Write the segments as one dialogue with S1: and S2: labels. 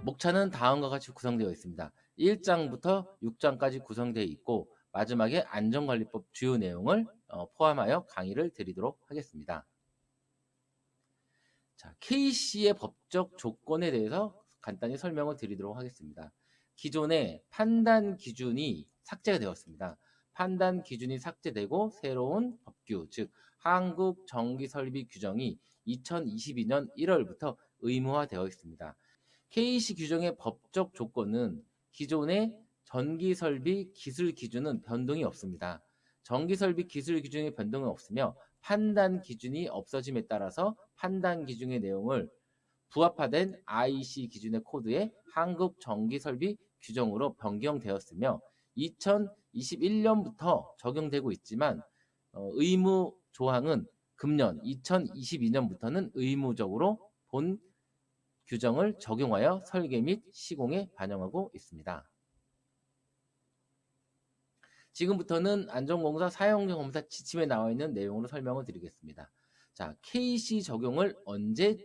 S1: 목차는 다음과 같이 구성되어 있습니다. 1장부터 6장까지 구성되어 있고 마지막에 안전관리법 주요 내용을 포함하여 강의를 드리도록 하겠습니다. 자, KC의 법적 조건에 대해서 간단히 설명을 드리도록 하겠습니다. 기존의 판단 기준이 삭제가 되었습니다. 판단 기준이 삭제되고 새로운 법규, 즉 한국전기설비 규정이 2022년 1월부터 의무화되어 있습니다. KC 규정의 법적 조건은 기존의 전기설비 기술 기준은 변동이 없습니다. 전기설비 기술 기준의 변동은 없으며 판단 기준이 없어짐에 따라서 판단 기준의 내용을 부합화된 IEC 기준의 코드의 한국 전기설비 규정으로 변경되었으며 2021년부터 적용되고 있지만 의무 조항은 금년 2022년부터는 의무적으로 본 규정을 적용하여 설계 및 시공에 반영하고 있습니다. 지금부터는 안전공사 사용검사 지침에 나와 있는 내용으로 설명을 드리겠습니다. 자, KC 적용을 언제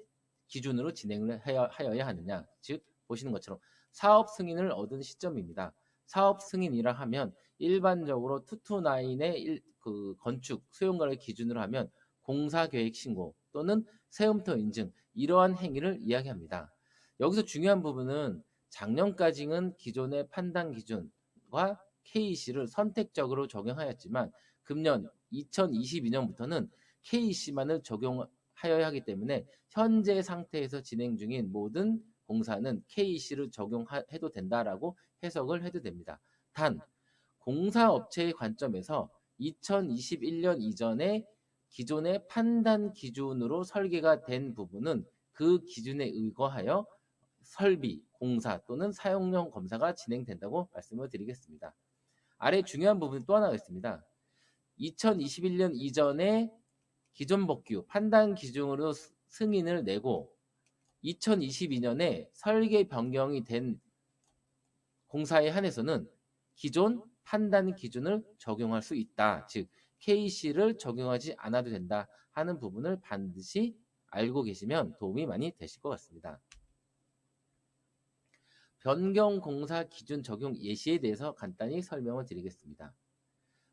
S1: 기준으로 진행을 하여야 하느냐, 즉 보시는 것처럼 사업 승인을 얻은 시점입니다. 사업 승인이라 하면 일반적으로 229의 건축 수용가를 기준으로 하면 공사계획 신고 또는 세움터 인증 이러한 행위를 이야기합니다. 여기서 중요한 부분은 작년까지는 기존의 판단 기준과 KC를 선택적으로 적용하였지만 금년 2022년부터는 KC만을 적용하여야 하기 때문에 현재 상태에서 진행 중인 모든 공사는 KC를 적용해도 된다라고 해석을 해도 됩니다. 단 공사업체의 관점에서 2021년 이전에 기존의 판단 기준으로 설계가 된 부분은 그 기준에 의거하여 설비, 공사 또는 사용령 검사가 진행된다고 말씀을 드리겠습니다. 아래 중요한 부분이 또 하나가 있습니다. 2021년 이전에 기존 법규 판단 기준으로 승인을 내고 2022년에 설계 변경이 된 공사에 한해서는 기존 판단 기준을 적용할 수 있다. 즉 KC를 적용하지 않아도 된다 하는 부분을 반드시 알고 계시면 도움이 많이 되실 것 같습니다. 변경 공사 기준 적용 예시에 대해서 간단히 설명을 드리겠습니다.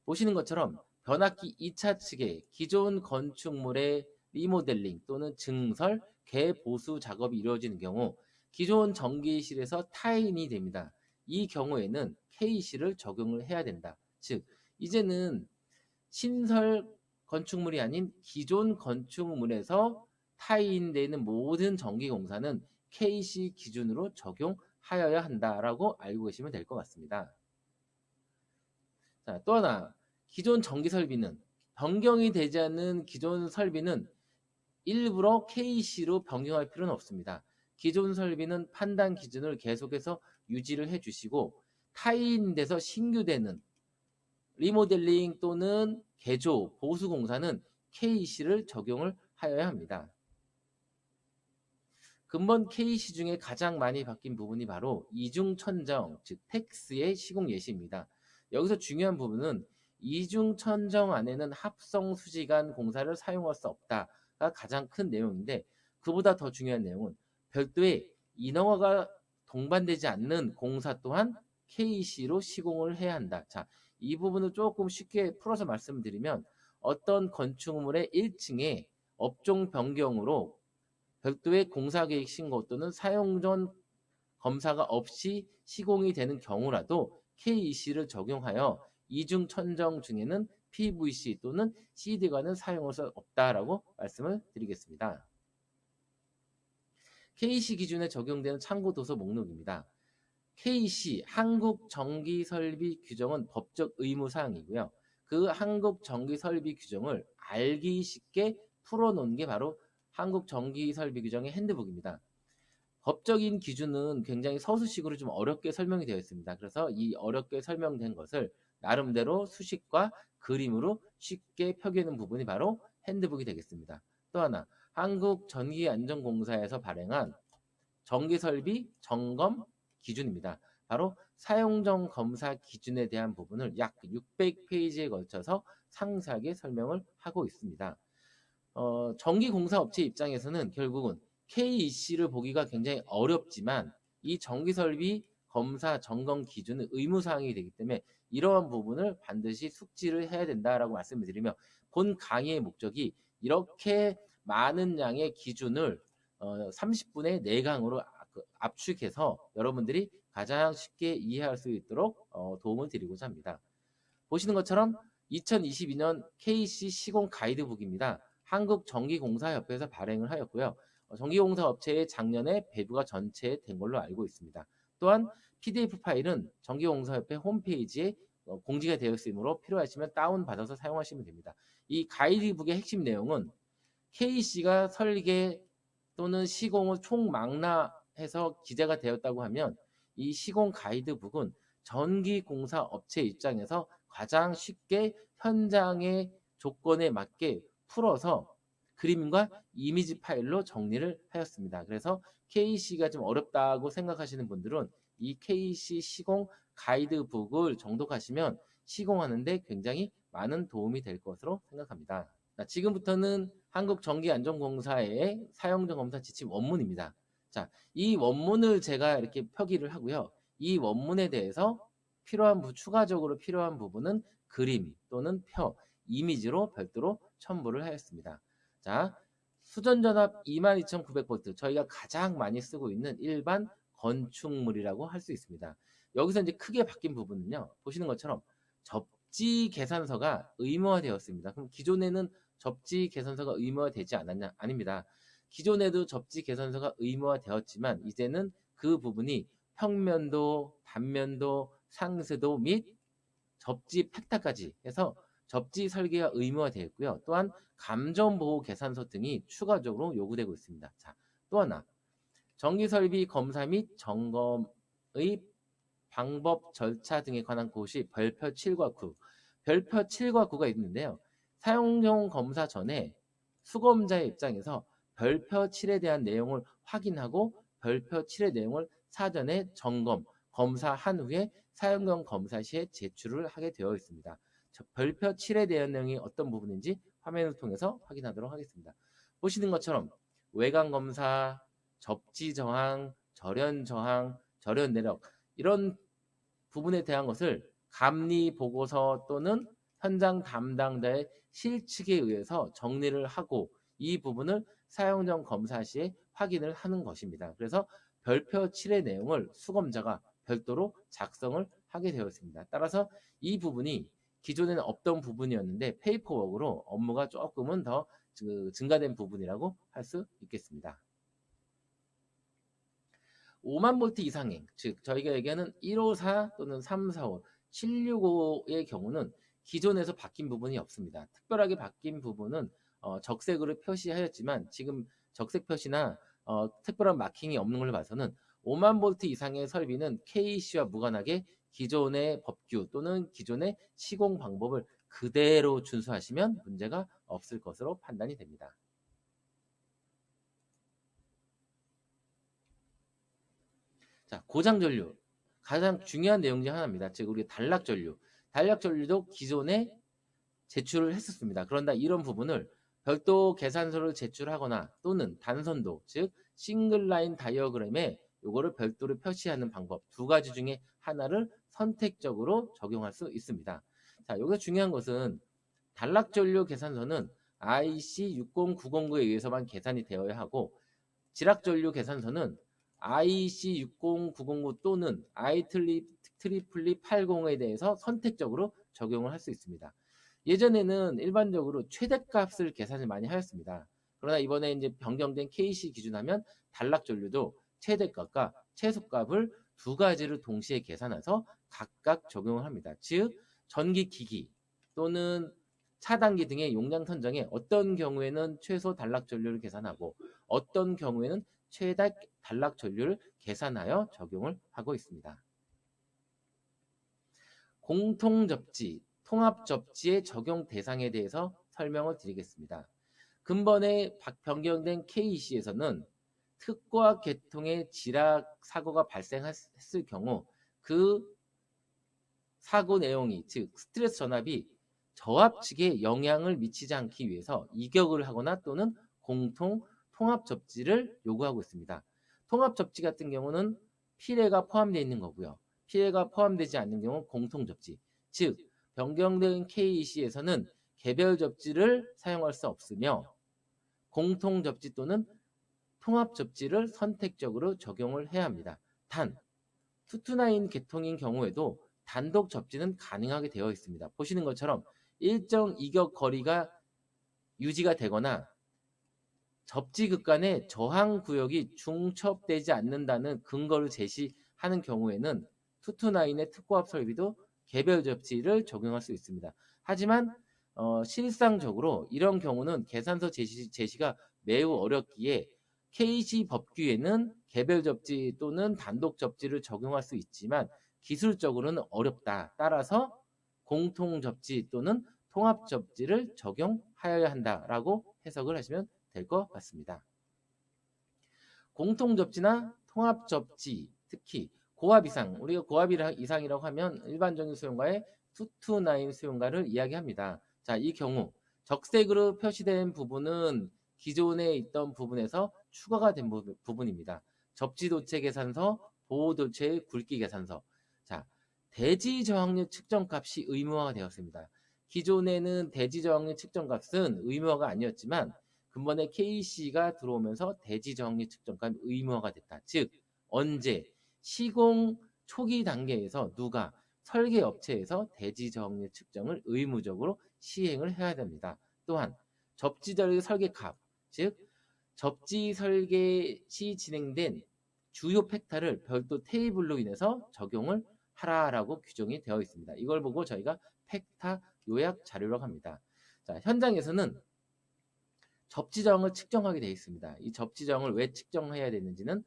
S1: 보시는 것처럼 변압기 2차 측에 기존 건축물의 리모델링 또는 증설, 개보수 작업이 이루어지는 경우 기존 전기실에서 타인이 됩니다. 이 경우에는 KC를 적용을 해야 된다. 즉 이제는 신설 건축물이 아닌 기존 건축물에서 타인되는 모든 전기공사는 KC 기준으로 적용하여야 한다라고 알고 계시면 될 것 같습니다. 자, 또 하나 기존 전기 설비는 변경이 되지 않는 기존 설비는 일부러 KC로 변경할 필요는 없습니다. 기존 설비는 판단 기준을 계속해서 유지를 해주시고 타인돼서 신규되는 리모델링 또는 개조, 보수 공사는 KC를 적용을 하여야 합니다. 근본 KC 중에 가장 많이 바뀐 부분이 바로 이중천정, 즉 텍스의 시공 예시입니다. 여기서 중요한 부분은 이중천정 안에는 합성 수지간 공사를 사용할 수 없다가 가장 큰 내용인데 그보다 더 중요한 내용은 별도의 인허가가 동반되지 않는 공사 또한 KC로 시공을 해야 한다. 자, 이 부분을 조금 쉽게 풀어서 말씀드리면 어떤 건축물의 1층에 업종 변경으로 별도의 공사계획 신고 또는 사용 전 검사가 없이 시공이 되는 경우라도 KEC를 적용하여 이중 천정 중에는 PVC 또는 CD관을 사용할 수 없다라고 말씀을 드리겠습니다. KEC 기준에 적용되는 참고 도서 목록입니다. KEC 한국전기설비 규정은 법적 의무 사항이고요. 그 한국전기설비 규정을 알기 쉽게 풀어놓은 게 바로 한국전기설비 규정의 핸드북입니다. 법적인 기준은 굉장히 서술식으로 좀 어렵게 설명이 되어 있습니다. 그래서 이 어렵게 설명된 것을 나름대로 수식과 그림으로 쉽게 펴기는 부분이 바로 핸드북이 되겠습니다. 또 하나, 한국전기안전공사에서 발행한 전기설비 점검 기준입니다. 바로 사용전 검사 기준에 대한 부분을 약 600페이지에 걸쳐서 상세하게 설명을 하고 있습니다. 전기공사업체 입장에서는 결국은 KEC를 보기가 굉장히 어렵지만 이 정기설비 검사 점검 기준은 의무사항이 되기 때문에 이러한 부분을 반드시 숙지를 해야 된다라고 말씀을 드리며, 본 강의의 목적이 이렇게 많은 양의 기준을 30분의 4강으로 압축해서 여러분들이 가장 쉽게 이해할 수 있도록 도움을 드리고자 합니다. 보시는 것처럼 2022년 KC 시공 가이드북입니다. 한국전기공사협회에서 발행을 하였고요. 전기공사 업체의 작년에 배부가 전체 된 걸로 알고 있습니다. 또한 PDF 파일은 전기공사협회 홈페이지에 공지가 되어 있으므로 필요하시면 다운받아서 사용하시면 됩니다. 이 가이드북의 핵심 내용은 KC가 설계 또는 시공을 총망라해서 기재가 되었다고 하면, 이 시공 가이드북은 전기공사 업체 입장에서 가장 쉽게 현장의 조건에 맞게 풀어서 그림과 이미지 파일로 정리를 하였습니다. 그래서 KC가 좀 어렵다고 생각하시는 분들은 이 KC 시공 가이드북을 정독하시면 시공하는데 굉장히 많은 도움이 될 것으로 생각합니다. 자, 지금부터는 한국전기안전공사의 사용자 검사 지침 원문입니다. 자, 이 원문을 제가 이렇게 표기를 하고요. 이 원문에 대해서 추가적으로 필요한 부분은 그림 또는 표, 이미지로 별도로 첨부를 하였습니다. 자, 수전전압 22,900V, 저희가 가장 많이 쓰고 있는 일반 건축물이라고 할 수 있습니다. 여기서 이제 크게 바뀐 부분은요, 보시는 것처럼 접지 계산서가 의무화되었습니다. 그럼 기존에는 접지 계산서가 의무화되지 않았냐? 아닙니다. 기존에도 접지 계산서가 의무화되었지만 이제는 그 부분이 평면도, 단면도, 상세도 및 접지 팩타까지 해서 접지 설계가 의무화되었고요. 또한 감전보호 계산서 등이 추가적으로 요구되고 있습니다. 자, 또 하나, 전기설비 검사 및 점검의 방법, 절차 등에 관한 고시 별표 7과 9, 별표 7과 9가 있는데요. 사용용 검사 전에 수검자의 입장에서 별표 7에 대한 내용을 확인하고 별표 7의 내용을 사전에 점검, 검사한 후에 사용용 검사 시에 제출을 하게 되어 있습니다. 별표 7에 대한 내용이 어떤 부분인지 화면을 통해서 확인하도록 하겠습니다. 보시는 것처럼 외관 검사, 접지 저항, 절연 저항, 절연 내력, 이런 부분에 대한 것을 감리 보고서 또는 현장 담당자의 실측에 의해서 정리를 하고 이 부분을 사용전 검사 시에 확인을 하는 것입니다. 그래서 별표 7의 내용을 수검자가 별도로 작성을 하게 되었습니다. 따라서 이 부분이 기존에는 없던 부분이었는데 페이퍼워크로 업무가 조금은 더 증가된 부분이라고 할 수 있겠습니다. 5만 볼트 이상행, 즉 저희가 얘기하는 154 또는 345, 765의 경우는 기존에서 바뀐 부분이 없습니다. 특별하게 바뀐 부분은 적색으로 표시하였지만 지금 적색 표시나 특별한 마킹이 없는 걸로 봐서는 5만 볼트 이상의 설비는 KC와 무관하게 기존의 법규 또는 기존의 시공 방법을 그대로 준수하시면 문제가 없을 것으로 판단이 됩니다. 자, 고장전류. 가장 중요한 내용 중 하나입니다. 즉, 우리 단락전류. 단락전류도 기존에 제출을 했었습니다. 그런데 이런 부분을 별도 계산서를 제출하거나 또는 단선도, 즉, 싱글라인 다이어그램에 요거를 별도로 표시하는 방법 두 가지 중에 하나를 선택적으로 적용할 수 있습니다. 자, 여기서 중요한 것은 단락전류 계산서는 IC 60909에 의해서만 계산이 되어야 하고, 지락전류 계산서는 IC 60909 또는 IEEE 80에 대해서 선택적으로 적용을 할 수 있습니다. 예전에는 일반적으로 최대값을 계산을 많이 하였습니다. 그러나 이번에 이제 변경된 KC 기준하면 단락전류도 최대값과 최소값을 두 가지를 동시에 계산해서 각각 적용을 합니다. 즉, 전기기기 또는 차단기 등의 용량 선정에 어떤 경우에는 최소 단락전류를 계산하고 어떤 경우에는 최대 단락전류를 계산하여 적용을 하고 있습니다. 공통접지, 통합접지의 적용 대상에 대해서 설명을 드리겠습니다. 근본에 변경된 KC에서는 특과 계통의 지락 사고가 발생했을 경우 그 사고 내용이, 즉 스트레스 전압이 저압 측에 영향을 미치지 않기 위해서 이격을 하거나 또는 공통 통합 접지를 요구하고 있습니다. 통합 접지 같은 경우는 필해가 포함되어 있는 거고요. 필해가 포함되지 않는 경우는 공통 접지. 즉 변경된 KEC에서는 개별 접지를 사용할 수 없으며 공통 접지 또는 통합 접지를 선택적으로 적용을 해야 합니다. 단, 229 계통인 경우에도 단독 접지는 가능하게 되어 있습니다. 보시는 것처럼 일정 이격 거리가 유지가 되거나 접지극 간의 저항 구역이 중첩되지 않는다는 근거를 제시하는 경우에는 229의 특고합 설비도 개별 접지를 적용할 수 있습니다. 하지만 실상적으로 이런 경우는 계산서 제시가 매우 어렵기에 KC 법규에는 개별 접지 또는 단독 접지를 적용할 수 있지만 기술적으로는 어렵다. 따라서 공통 접지 또는 통합 접지를 적용하여야 한다라고 해석을 하시면 될 것 같습니다. 공통 접지나 통합 접지, 특히 고압 이상, 우리가 고압 이상이라고 하면 일반적인 수용가의 229 수용가를 이야기합니다. 자, 이 경우 적색으로 표시된 부분은 기존에 있던 부분에서 추가가 된 부분입니다. 접지도체 계산서, 보호도체의 굵기 계산서. 자, 대지 저항률 측정 값이 의무화가 되었습니다. 기존에는 대지 저항률 측정 값은 의무화가 아니었지만 근본에 KC가 들어오면서 대지 저항률 측정값 의무화가 됐다. 즉 언제 시공 초기 단계에서 누가 설계 업체에서 대지 저항률 측정을 의무적으로 시행을 해야 됩니다. 또한 접지 설계 값, 즉 접지 설계 시 진행된 주요 팩타를 별도 테이블로 인해서 적용을 하라라고 규정이 되어 있습니다. 이걸 보고 저희가 팩타 요약 자료라고 합니다. 자, 현장에서는 접지 저항을 측정하게 되어 있습니다. 이 접지 저항을 왜 측정해야 되는지는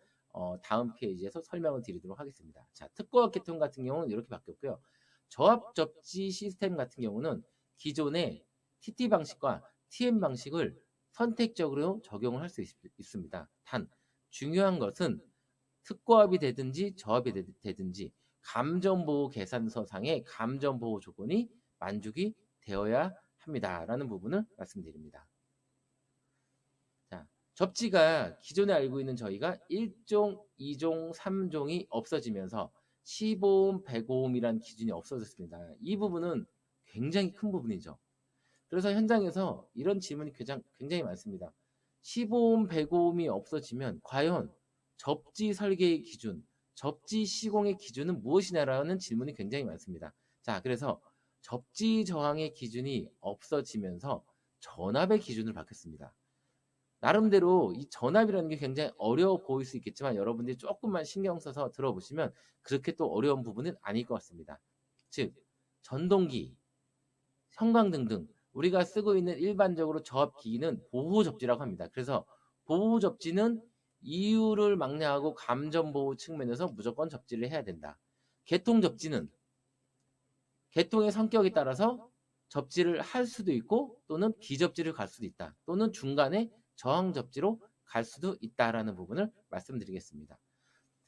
S1: 다음 페이지에서 설명을 드리도록 하겠습니다. 자, 특고압 계통 같은 경우는 이렇게 바뀌었고요. 저압 접지 시스템 같은 경우는 기존의 TT 방식과 TM 방식을 선택적으로 적용을 할 수 있습니다. 단 중요한 것은 특고압이 되든지 저압이 되든지 감전보호 계산서상의 감전보호 조건이 만족이 되어야 합니다라는 부분을 말씀드립니다. 자, 접지가 기존에 알고 있는 저희가 1종, 2종, 3종이 없어지면서 15옴, 105옴이라는 기준이 없어졌습니다. 이 부분은 굉장히 큰 부분이죠. 그래서 현장에서 이런 질문이 굉장히 많습니다. 15옴, 105옴이 없어지면 과연 접지 설계의 기준, 접지 시공의 기준은 무엇이냐라는 질문이 굉장히 많습니다. 자, 그래서 접지 저항의 기준이 없어지면서 전압의 기준을 바꿨습니다. 나름대로 이 전압이라는 게 굉장히 어려워 보일 수 있겠지만 여러분들이 조금만 신경 써서 들어보시면 그렇게 또 어려운 부분은 아닐 것 같습니다. 즉 전동기, 형광등 등 우리가 쓰고 있는 일반적으로 저압 기기는 보호 접지라고 합니다. 그래서 보호 접지는 이유를 망라하고 감전 보호 측면에서 무조건 접지를 해야 된다. 개통 접지는 개통의 성격에 따라서 접지를 할 수도 있고 또는 비접지를 갈 수도 있다. 또는 중간에 저항 접지로 갈 수도 있다라는 부분을 말씀드리겠습니다.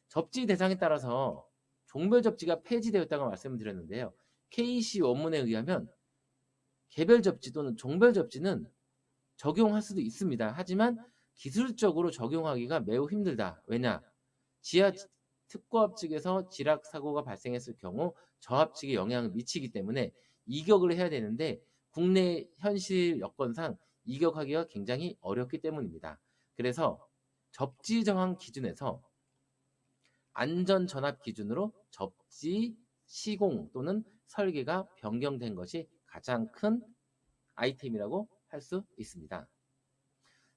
S1: 접지 대상에 따라서 종별 접지가 폐지되었다고 말씀을 드렸는데요. KC 원문에 의하면 개별 접지 또는 종별 접지는 적용할 수도 있습니다. 하지만 기술적으로 적용하기가 매우 힘들다. 왜냐? 지하 특고압 측에서 지락 사고가 발생했을 경우 저압 측에 영향을 미치기 때문에 이격을 해야 되는데 국내 현실 여건상 이격하기가 굉장히 어렵기 때문입니다. 그래서 접지 저항 기준에서 안전 전압 기준으로 접지 시공 또는 설계가 변경된 것이 가장 큰 아이템이라고 할 수 있습니다.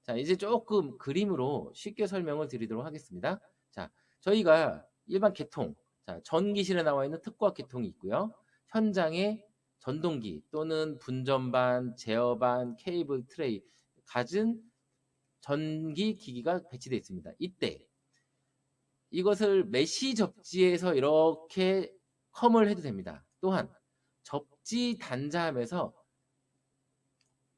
S1: 자, 이제 조금 그림으로 쉽게 설명을 드리도록 하겠습니다. 자, 저희가 일반 계통, 자, 전기실에 나와 있는 특고압 계통이 있고요. 현장에 전동기 또는 분전반, 제어반, 케이블 트레이 가진 전기 기기가 배치되어 있습니다. 이때 이것을 메시 접지에서 이렇게 컴을 해도 됩니다. 또한 접지 단자함에서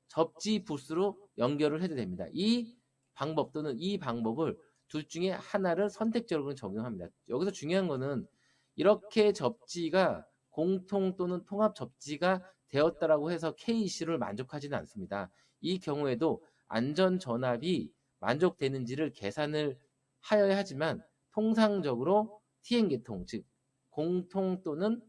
S1: 접지 부스로 연결을 해도 됩니다. 이 방법 또는 이 방법을 둘 중에 하나를 선택적으로 적용합니다. 여기서 중요한 거는 이렇게 접지가 공통 또는 통합 접지가 되었다라고 해서 KEC를 만족하지는 않습니다. 이 경우에도 안전 전압이 만족되는지를 계산을 하여야 하지만 통상적으로 TN 계통, 즉 공통 또는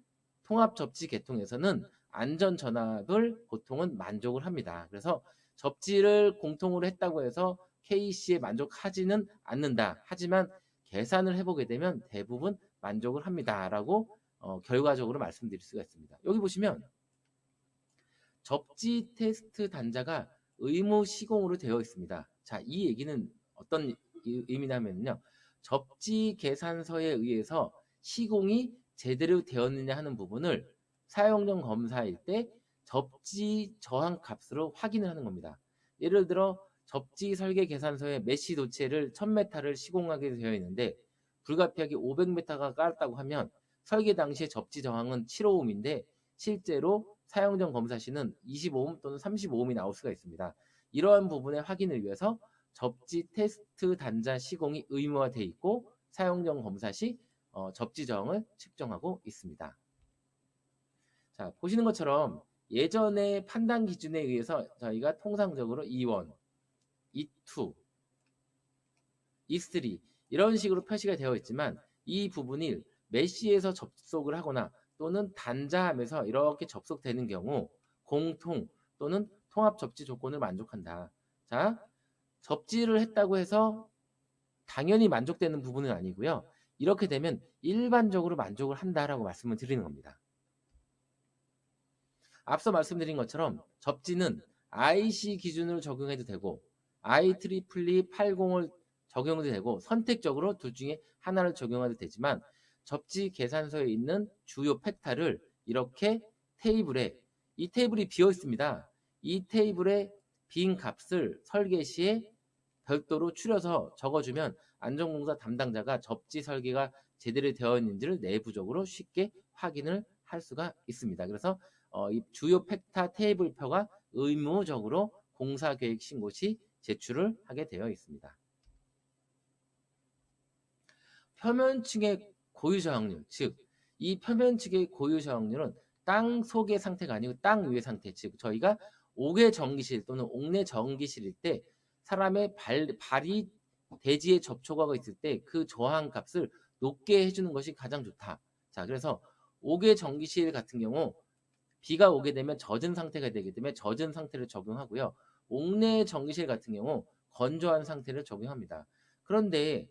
S1: 통합 접지 계통에서는 안전 전압을 보통은 만족을 합니다. 그래서 접지를 공통으로 했다고 해서 KC에 만족하지는 않는다. 하지만 계산을 해보게 되면 대부분 만족을 합니다라고 결과적으로 말씀드릴 수가 있습니다. 여기 보시면 접지 테스트 단자가 의무 시공으로 되어 있습니다. 자, 이 얘기는 어떤 의미냐면요. 접지 계산서에 의해서 시공이 제대로 되었느냐 하는 부분을 사용용 검사일 때 접지 저항 값으로 확인을 하는 겁니다. 예를 들어 접지 설계 계산서에 메시 도체를 1000m를 시공하게 되어 있는데 불가피하게 500m가 깔았다고 하면 설계 당시의 접지 저항은 7오음인데 실제로 사용전 검사 시는 25옴 또는 35옴이 나올 수가 있습니다. 이러한 부분의 확인을 위해서 접지 테스트 단자 시공이 의무화되어 있고 사용전 검사 시 접지 저항을 측정하고 있습니다. 자, 보시는 것처럼 예전의 판단 기준에 의해서 저희가 통상적으로 E1, E2, E3 이런 식으로 표시가 되어 있지만 이 부분이 메시에서 접속을 하거나 또는 단자함에서 이렇게 접속되는 경우 공통 또는 통합 접지 조건을 만족한다. 자, 접지를 했다고 해서 당연히 만족되는 부분은 아니고요. 이렇게 되면 일반적으로 만족을 한다라고 말씀을 드리는 겁니다. 앞서 말씀드린 것처럼 접지는 IC 기준으로 적용해도 되고 IEEE 80을 적용해도 되고 선택적으로 둘 중에 하나를 적용해도 되지만 접지 계산서에 있는 주요 팩타를 이렇게 테이블에 이 테이블이 비어 있습니다. 이 테이블에 빈 값을 설계 시에 별도로 추려서 적어주면 안전공사 담당자가 접지 설계가 제대로 되어 있는지를 내부적으로 쉽게 확인을 할 수가 있습니다. 그래서 이 주요 팩타 테이블표가 의무적으로 공사계획 신고 시 제출을 하게 되어 있습니다. 표면층의 고유 저항률, 즉 이 표면층의 고유 저항률은 땅 속의 상태가 아니고 땅 위의 상태, 즉 저희가 옥외 전기실 또는 옥내 전기실일 때 사람의 발이 대지에 접촉하고 있을 때 그 저항 값을 높게 해주는 것이 가장 좋다. 자, 그래서 옥외 전기실 같은 경우 비가 오게 되면 젖은 상태가 되기 때문에 젖은 상태를 적용하고요. 옥내 전기실 같은 경우 건조한 상태를 적용합니다. 그런데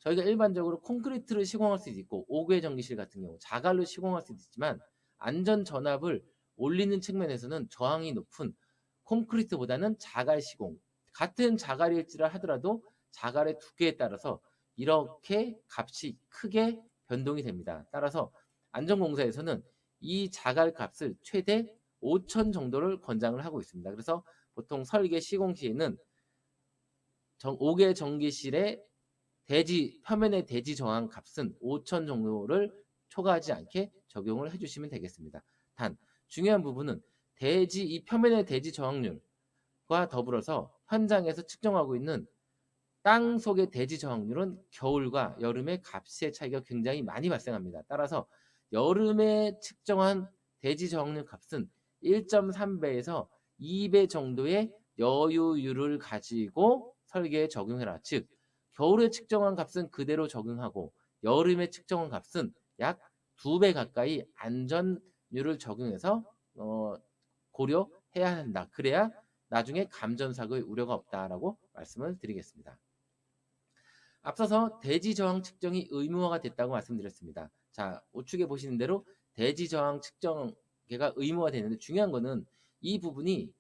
S1: 저희가 일반적으로 콘크리트를 시공할 수도 있고 옥외 전기실 같은 경우 자갈로 시공할 수도 있지만 안전 전압을 올리는 측면에서는 저항이 높은 콘크리트보다는 자갈 시공, 같은 자갈일지라 하더라도 자갈의 두께에 따라서 이렇게 값이 크게 변동이 됩니다. 따라서 안전공사에서는 이 자갈 값을 최대 5천 정도를 권장을 하고 있습니다. 그래서 보통 설계 시공 시에는 5개 전기실의 표면의 대지 저항 값은 5천 정도를 초과하지 않게 적용을 해주시면 되겠습니다. 단 중요한 부분은 이 표면의 대지 저항률과 더불어서 현장에서 측정하고 있는 땅 속의 대지 저항률은 겨울과 여름에 값의 차이가 굉장히 많이 발생합니다. 따라서 여름에 측정한 대지 저항률 값은 1.3배에서 2배 정도의 여유율을 가지고 설계에 적용해라. 즉 겨울에 측정한 값은 그대로 적용하고 여름에 측정한 값은 약 2배 가까이 안전율을 적용해서 고려해야 한다. 그래야 나중에 감전사고의 우려가 없다라고 말씀을 드리겠습니다. 앞서서 대지 저항 측정이 의무화가 됐다고 말씀드렸습니다. 자, 우측에 보시는 대로 대지 저항 측정계가 의무화가 되는데 중요한 거는 이 부분이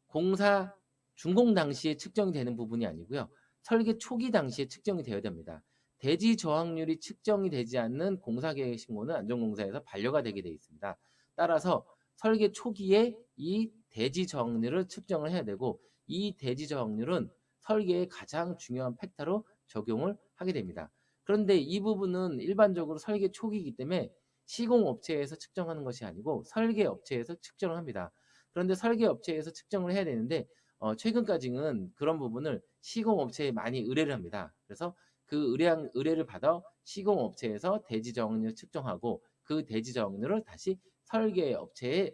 S1: 공사 준공 당시에 측정이 되는 부분이 아니고요. 설계 초기 당시에 측정이 되어야 됩니다. 대지 저항률이 측정이 되지 않는 공사계획 신고는 안전공사에서 반려가 되게 되어 있습니다. 따라서 설계 초기에 이 대지 저항률을 측정을 해야 되고 이 대지 저항률은 설계의 가장 중요한 팩터로 적용을 하게 됩니다. 그런데 이 부분은 일반적으로 설계 초기이기 때문에 시공업체에서 측정하는 것이 아니고 설계업체에서 측정을 합니다. 그런데 설계업체에서 측정을 해야 되는데 최근까지는 그런 부분을 시공업체에 많이 의뢰를 합니다. 그래서 그 의뢰를 받아 시공업체에서 대지 저항률 측정하고 그 대지 저항률을 다시 설계업체에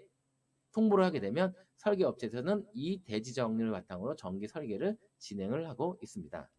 S1: 통보를 하게 되면 설계업체에서는 이 대지 저항률을 바탕으로 전기 설계를 진행을 하고 있습니다.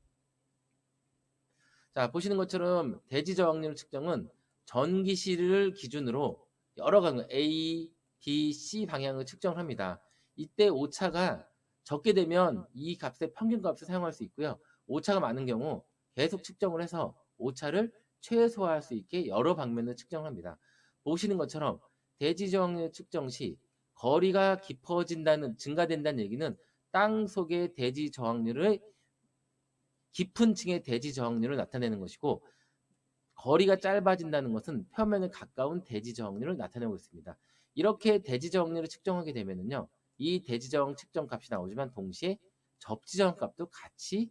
S1: 자, 보시는 것처럼 대지 저항률 측정은 전기시를 기준으로 여러 강 A, B, C 방향을 측정합니다. 이때 오차가 적게 되면 이 값의 평균값을 사용할 수 있고요. 오차가 많은 경우 계속 측정을 해서 오차를 최소화할 수 있게 여러 방면을 측정합니다. 보시는 것처럼 대지 저항률 측정 시 거리가 증가된다는 얘기는 땅 속의 대지 저항률의 깊은 층의 대지 저항률을 나타내는 것이고, 거리가 짧아진다는 것은 표면에 가까운 대지 저항률을 나타내고 있습니다. 이렇게 대지 저항률을 측정하게 되면은요, 이 대지 저항 측정 값이 나오지만 동시에 접지 저항 값도 같이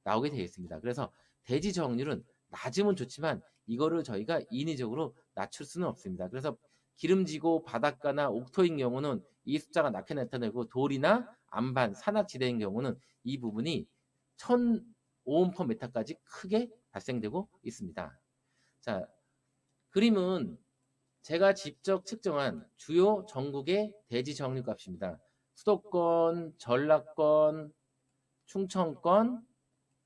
S1: 나오게 되어 있습니다. 그래서 대지 저항률은 낮으면 좋지만 이거를 저희가 인위적으로 낮출 수는 없습니다. 그래서 기름지고 바닷가나 옥토인 경우는 이 숫자가 낮게 나타내고, 돌이나 안반, 산악지대인 경우는 이 부분이 1000오hm/m까지 크게 발생되고 있습니다. 자, 그림은 제가 직접 측정한 주요 전국의 대지 저항률 값입니다. 수도권, 전라권, 충청권,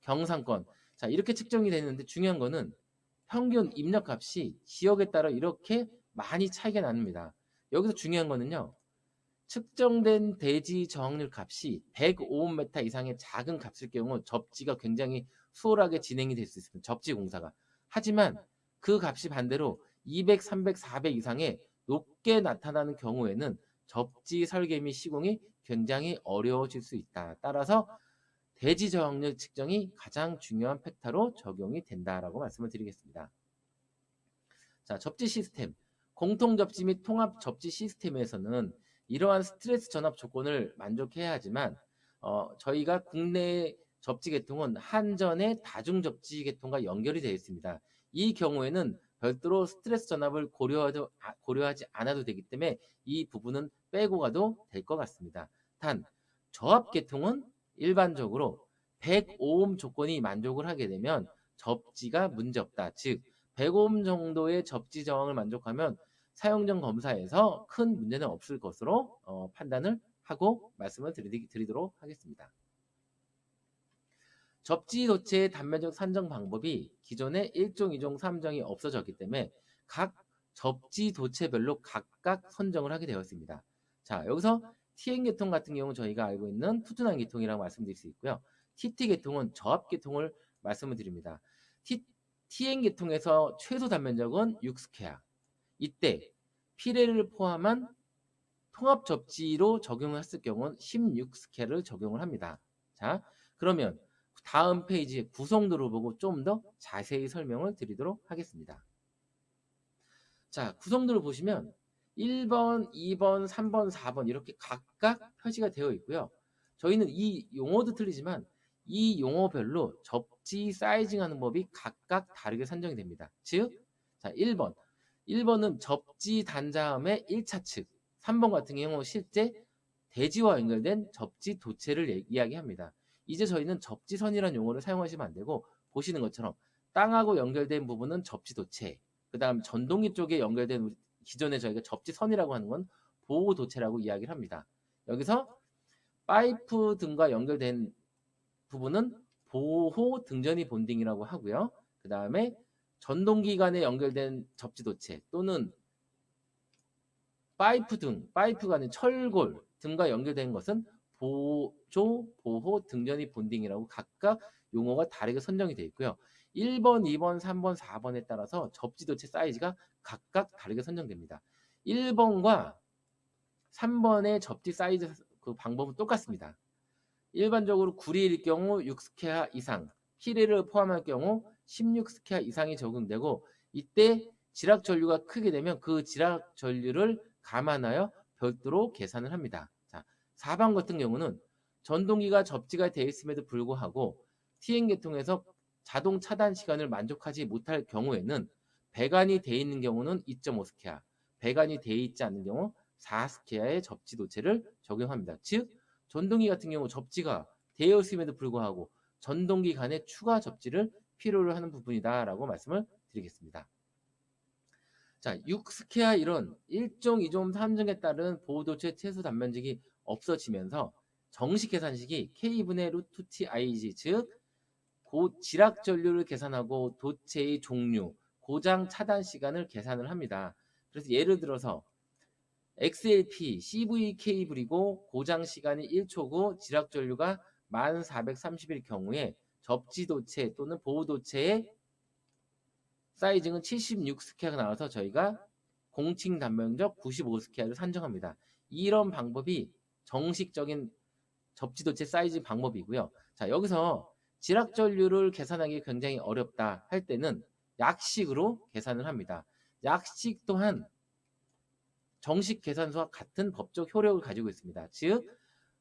S1: 경상권. 자, 이렇게 측정이 되는데 중요한 거는 평균 입력값이 지역에 따라 이렇게 많이 차이가 납니다. 여기서 중요한 거는요, 측정된 대지 저항률 값이 105m 이상의 작은 값일 경우 접지가 굉장히 수월하게 진행이 될 수 있습니다. 접지 공사가. 하지만 그 값이 반대로 200, 300, 400 이상의 높게 나타나는 경우에는 접지 설계 및 시공이 굉장히 어려워질 수 있다. 따라서 대지 저항률 측정이 가장 중요한 팩터로 적용이 된다라고 말씀을 드리겠습니다. 자, 접지 시스템. 공통 접지 및 통합 접지 시스템에서는 이러한 스트레스 전압 조건을 만족해야 하지만, 저희가 국내 접지 계통은 한전의 다중 접지 계통과 연결이 되어 있습니다. 이 경우에는 별도로 스트레스 전압을 고려하지 않아도 되기 때문에 이 부분은 빼고 가도 될 것 같습니다. 단, 저압 계통은 일반적으로 105옴 조건이 만족을 하게 되면 접지가 문제없다. 즉, 105옴 정도의 접지 저항을 만족하면 사용 전 검사에서 큰 문제는 없을 것으로 판단을 하고 말씀을 드리도록 하겠습니다. 접지 도체의 단면적 산정 방법이 기존의 1종, 2종, 3종이 없어졌기 때문에 각 접지 도체별로 각각 선정을 하게 되었습니다. 자, 여기서 TN 계통 같은 경우 저희가 알고 있는 푸tun한 계통이라고 말씀드릴 수 있고요. TT 계통은 저압 계통을 말씀을 드립니다. TN 계통에서 최소 단면적은 6스퀘어. 이때 피레를 포함한 통합 접지로 적용을 했을 경우는 16스퀘어를 적용을 합니다. 자, 그러면 다음 페이지의 구성도를 보고 좀 더 자세히 설명을 드리도록 하겠습니다. 자, 구성도를 보시면 1번, 2번, 3번, 4번 이렇게 각각 표시가 되어 있고요. 저희는 이 용어도 틀리지만 이 용어별로 접지 사이징하는 법이 각각 다르게 산정이 됩니다. 즉, 자, 1번은 접지 단자음의 1차 측, 3번 같은 경우 실제 대지와 연결된 접지 도체를 이야기합니다. 이제 저희는 접지선이라는 용어를 사용하시면 안 되고, 보시는 것처럼 땅하고 연결된 부분은 접지 도체, 그 다음 전동기 쪽에 연결된 기존에 저희가 접지선이라고 하는 건 보호 도체라고 이야기를 합니다. 여기서 파이프 등과 연결된 부분은 보호 등전이 본딩이라고 하고요. 그 다음에 전동기 간에 연결된 접지 도체 또는 파이프 간의 철골 등과 연결된 것은 보조, 보호, 등전이 본딩이라고 각각 용어가 다르게 선정이 되어 있고요. 1번, 2번, 3번, 4번에 따라서 접지 도체 사이즈가 각각 다르게 선정됩니다. 1번과 3번의 접지 사이즈 그 방법은 똑같습니다. 일반적으로 구리일 경우 6스퀘어 이상, 피레를 포함할 경우 16스퀘어 이상이 적용되고, 이때 지락 전류가 크게 되면 그 지락 전류를 감안하여 별도로 계산을 합니다. 자, 4번 같은 경우는 전동기가 접지가 되어 있음에도 불구하고 TN 계통에서 자동 차단 시간을 만족하지 못할 경우에는 배관이 되어 있는 경우는 2.5스퀘어, 배관이 되어 있지 않는 경우 4스퀘어의 접지 도체를 적용합니다. 즉, 전동기 같은 경우 접지가 되어 있음에도 불구하고 전동기 간의 추가 접지를 필요로 하는 부분이다라고 말씀을 드리겠습니다. 자, 6스퀘어 이론 1종, 2종, 3종에 따른 보호도체 최소 단면적이 없어지면서 정식 계산식이 K분의 루트 T IG, 즉 지락 전류를 계산하고 도체의 종류, 고장 차단 시간을 계산을 합니다. 그래서 예를 들어서 XLP, CV 케이블이고 고장 시간이 1초고 지락 전류가 1430일 경우에 접지 도체 또는 보호 도체의 사이즈는 76스퀘어가 나와서 저희가 공칭 단면적 95스퀘어를 산정합니다. 이런 방법이 정식적인 접지 도체 사이즈 방법이고요. 자, 여기서 지락 전류를 계산하기 굉장히 어렵다 할 때는 약식으로 계산을 합니다. 약식 또한 정식 계산서와 같은 법적 효력을 가지고 있습니다. 즉,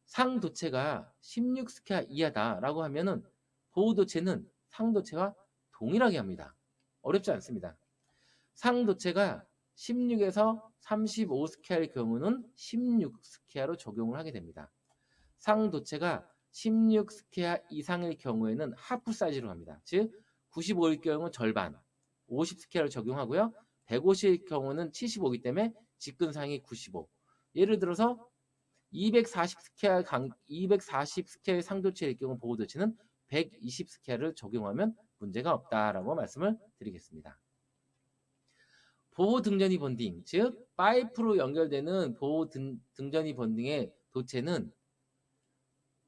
S1: 상도체가 16스퀘어 이하다라고 하면은 보호도체는 상도체와 동일하게 합니다. 어렵지 않습니다. 상도체가 16에서 35스퀘어의 경우는 16스퀘어로 적용을 하게 됩니다. 상도체가 16스퀘어 이상의 경우에는 하프 사이즈로 합니다. 즉 95일 경우는 절반, 50스퀘어를 적용하고요. 150일 경우는 75이기 때문에 직근상이 95. 예를 들어서 240스퀘어의 상도체일 경우 보호도체는 120스퀘어를 적용하면 문제가 없다라고 말씀을 드리겠습니다. 보호 등전이 본딩, 즉 파이프로 연결되는 보호 등전이 본딩의 도체는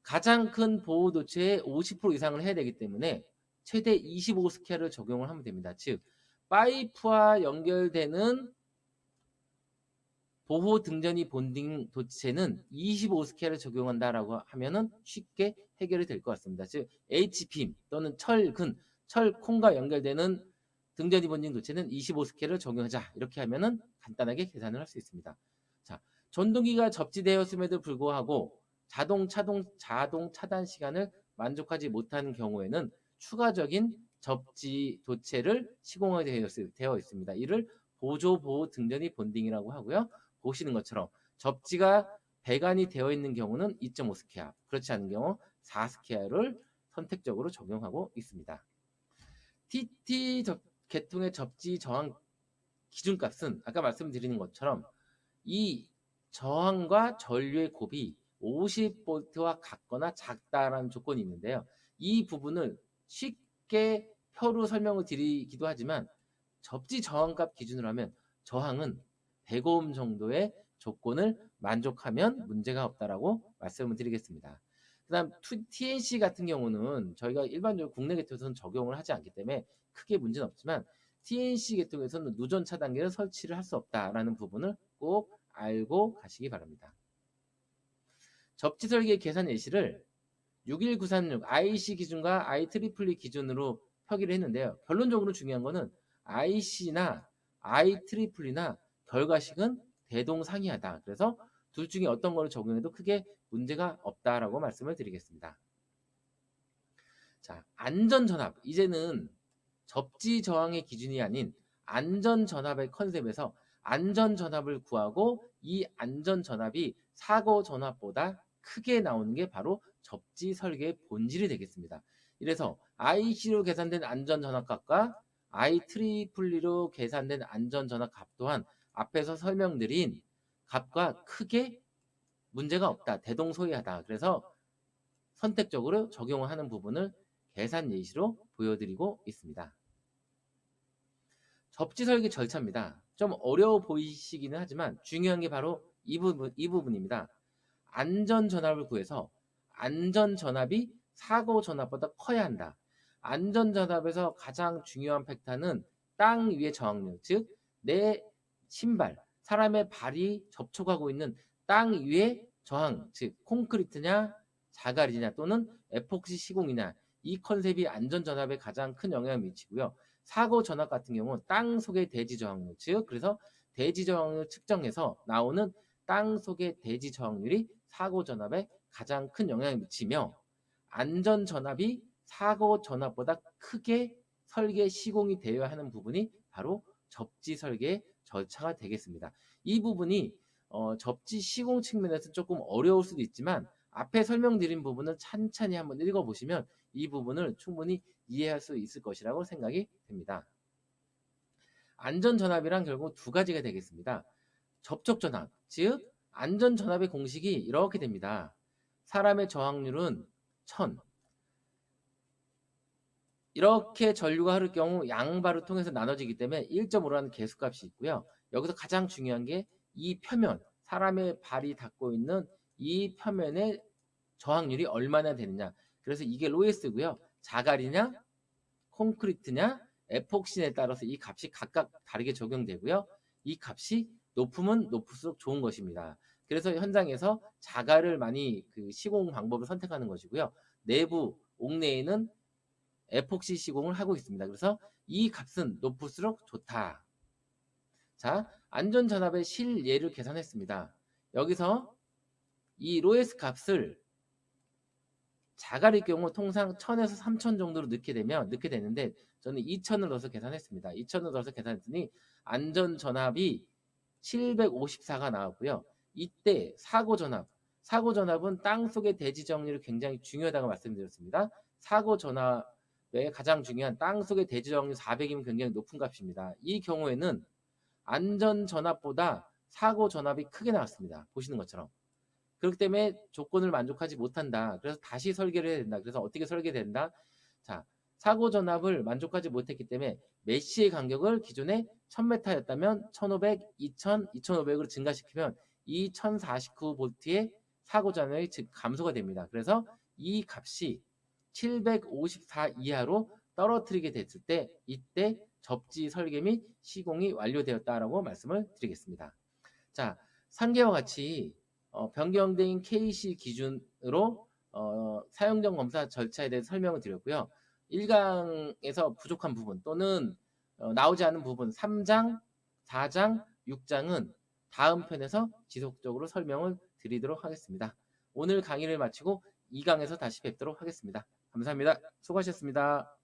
S1: 가장 큰 보호 도체의 50% 이상을 해야 되기 때문에 최대 25스퀘어를 적용을 하면 됩니다. 즉 파이프와 연결되는 보호 등전이 본딩 도체는 25스퀘어를 적용한다라고 하면은 쉽게 해결이 될 것 같습니다. 즉 H빔 또는 철콘과 연결되는 등전이 본딩 도체는 25스퀘어를 적용하자. 이렇게 하면은 간단하게 계산을 할 수 있습니다. 자, 전동기가 접지되었음에도 불구하고 자동 차단 시간을 만족하지 못하는 경우에는 추가적인 접지 도체를 시공하게 되어 있습니다. 이를 보조 보호 등전이 본딩이라고 하고요. 보시는 것처럼 접지가 배관이 되어 있는 경우는 2.5스퀘어, 그렇지 않은 경우 4스퀘어를 선택적으로 적용하고 있습니다. TT 계통의 접지 저항 기준값은 아까 말씀드리는 것처럼 이 저항과 전류의 곱이 50V와 같거나 작다라는 조건이 있는데요. 이 부분을 쉽게 표로 설명을 드리기도 하지만 접지 저항값 기준으로 하면 저항은 100오hm 정도의 조건을 만족하면 문제가 없다라고 말씀을 드리겠습니다. 그 다음 TNC 같은 경우는 저희가 일반적으로 국내 계통에서는 적용을 하지 않기 때문에 크게 문제는 없지만 TNC 계통에서는 누전 차단기를 설치를 할 수 없다라는 부분을 꼭 알고 가시기 바랍니다. 접지 설계 계산 예시를 61936 IC 기준과 IEEE 기준으로 표기를 했는데요. 결론적으로 중요한 거는 IC나 IEEE나 결과식은 대동상이하다. 그래서 둘 중에 어떤 거를 적용해도 크게 문제가 없다라고 말씀을 드리겠습니다. 자, 안전전압. 이제는 접지 저항의 기준이 아닌 안전전압의 컨셉에서 안전전압을 구하고 이 안전전압이 사고 전압보다 크게 나오는 게 바로 접지 설계의 본질이 되겠습니다. 이래서 IC로 계산된 안전전압값과 IEEE로 계산된 안전전압값 또한 앞에서 설명드린 값과 크게 문제가 없다. 대동소이하다. 그래서 선택적으로 적용을 하는 부분을 계산 예시로 보여드리고 있습니다. 접지 설계 절차입니다. 좀 어려워 보이시기는 하지만 중요한 게 바로 이 부분입니다. 안전전압을 구해서 안전전압이 사고전압보다 커야 한다. 안전전압에서 가장 중요한 팩터는 땅 위의 저항력, 즉 내 신발, 사람의 발이 접촉하고 있는 땅 위의 저항, 즉 콘크리트냐 자갈이냐 또는 에폭시 시공이냐, 이 컨셉이 안전전압에 가장 큰 영향을 미치고요. 사고 전압 같은 경우는 땅 속의 대지 저항률, 즉 그래서 대지 저항률 측정해서 나오는 땅 속의 대지 저항률이 사고 전압에 가장 큰 영향을 미치며 안전 전압이 사고 전압보다 크게 설계 시공이 되어야 하는 부분이 바로 접지 설계의 절차가 되겠습니다. 이 부분이 접지 시공 측면에서 조금 어려울 수도 있지만 앞에 설명드린 부분을 찬찬히 한번 읽어보시면 이 부분을 충분히 이해할 수 있을 것이라고 생각이 됩니다. 안전전압이란 결국 두 가지가 되겠습니다. 접촉전압, 즉 안전전압의 공식이 이렇게 됩니다. 사람의 저항률은 1000, 이렇게 전류가 흐를 경우 양발을 통해서 나눠지기 때문에 1.5라는 계수값이 있고요. 여기서 가장 중요한 게 이 표면, 사람의 발이 닿고 있는 이 표면의 저항률이 얼마나 되느냐. 그래서 이게 로에스고요. 자갈이냐, 콘크리트냐, 에폭신에 따라서 이 값이 각각 다르게 적용되고요. 이 값이 높으면 높을수록 좋은 것입니다. 그래서 현장에서 자갈을 많이 그 시공 방법을 선택하는 것이고요. 내부 옥내에는 에폭시 시공을 하고 있습니다. 그래서 이 값은 높을수록 좋다. 자, 안전전압의 실예를 계산했습니다. 여기서 이 로에스 값을 자갈일 경우 통상 1000에서 3000 정도로 넣게 되는데 저는 2000을 넣어서 계산했습니다. 2000을 넣어서 계산했더니 안전전압이 754가 나왔고요. 이때 사고전압은 땅속의 대지 정리를 굉장히 중요하다고 말씀드렸습니다. 사고전압의 가장 중요한 땅속의 대지 정리 400이면 굉장히 높은 값입니다. 이 경우에는 안전전압보다 사고전압이 크게 나왔습니다. 보시는 것처럼. 그렇기 때문에 조건을 만족하지 못한다. 그래서 다시 설계를 해야 된다. 그래서 어떻게 설계된다? 자, 사고 전압을 만족하지 못했기 때문에 메쉬의 간격을 기존에 1000m였다면 1500, 2000, 2500으로 증가시키면 이 1049V의 사고 전압이 즉 감소가 됩니다. 그래서 이 값이 754 이하로 떨어뜨리게 됐을 때 이때 접지 설계 및 시공이 완료되었다라고 말씀을 드리겠습니다. 자, 상계와 같이 변경된 KC 기준으로 사용전 검사 절차에 대해서 설명을 드렸고요. 1강에서 부족한 부분 또는 나오지 않은 부분 3장, 4장, 6장은 다음 편에서 지속적으로 설명을 드리도록 하겠습니다. 오늘 강의를 마치고 2강에서 다시 뵙도록 하겠습니다. 감사합니다. 수고하셨습니다.